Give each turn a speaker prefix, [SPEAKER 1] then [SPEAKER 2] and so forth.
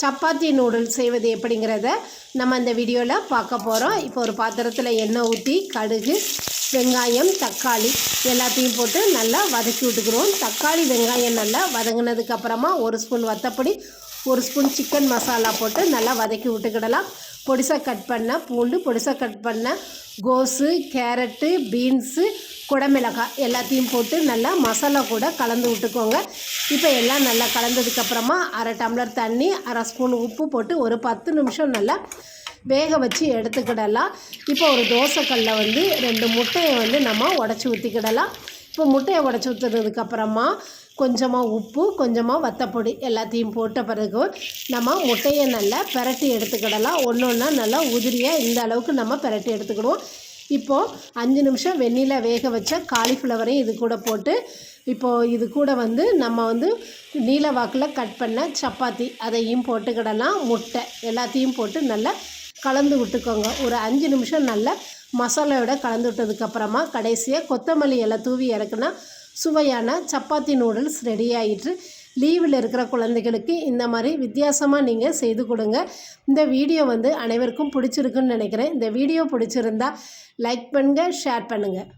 [SPEAKER 1] Chapati noodles செய்வது எப்படிங்கிறத நம்ம இந்த வீடியோவில் பார்க்க போகிறோம். இப்போ ஒரு பாத்திரத்தில் எண்ணெய் ஊற்றி கடுகு, வெங்காயம், தக்காளி எல்லாத்தையும் போட்டு நல்லா வதக்கி விட்டுக்கிறோம். தக்காளி வெங்காயம் நல்லா வதங்கினதுக்கப்புறமா 1 ஸ்பூன் வத்தப்பொடி, 1 ஸ்பூன் சிக்கன் மசாலா போட்டு நல்லா வதக்கி விட்டுக்கிடலாம். பொடிசாக கட் பண்ண பூண்டு, பொடிசாக கட் பண்ண கோஸு, கேரட்டு, பீன்ஸு, குடமிளகாய் எல்லாத்தையும் போட்டு நல்லா மசாலா கூட கலந்து விட்டுக்கோங்க. இப்போ எல்லாம் நல்லா கலந்ததுக்கப்புறமா 1/2 டம்ளர் தண்ணி, 1/2 ஸ்பூன் உப்பு போட்டு ஒரு 10 நிமிஷம் நல்லா வேக வச்சு எடுத்துக்கிடலாம். இப்போ ஒரு தோசைக்கல்லில் 2 முட்டையை நம்ம உடச்சி ஊற்றிக்கிடலாம். இப்போ முட்டையை உடச்சி ஊற்றுனதுக்கப்புறமா கொஞ்சமாக உப்பு, கொஞ்சமாக வத்தப்பொடி எல்லாத்தையும் போட்ட பிறகு நம்ம முட்டையை நல்லா பிரட்டி எடுத்துக்கிடலாம். ஒன்று ஒன்றா நல்லா உதிரியாக இந்த அளவுக்கு நம்ம பிரட்டி எடுத்துக்கிடுவோம். இப்போது 5 நிமிஷம் வெந்நீரில் வேக வச்ச காலிஃப்ளவரையும் இது கூட போட்டு, இப்போது இது கூட நம்ம நீல வாக்கில் கட் பண்ண சப்பாத்தி அதையும் போட்டுக்கிடலாம். முட்டை எல்லாத்தையும் போட்டு நல்லா கலந்து விட்டுக்கோங்க. ஒரு 5 நிமிஷம் நல்லா மசாலாவோட கலந்து விட்டதுக்கப்புறமா கடைசியாக கொத்தமல்லி இலை தூவி இறக்குனா சுவையான சப்பாத்தி நூடுல்ஸ் ரெடி ஆகிட்டு. லீவில் இருக்கிற குழந்தைகளுக்கு இந்த மாதிரி வித்தியாசமாக நீங்கள் செய்து கொடுங்க. இந்த வீடியோ அனைவருக்கும் பிடிச்சிருக்குன்னு நினைக்கிறேன். இந்த வீடியோ பிடிச்சிருந்தா லைக் பண்ணுங்கள், ஷேர் பண்ணுங்கள்.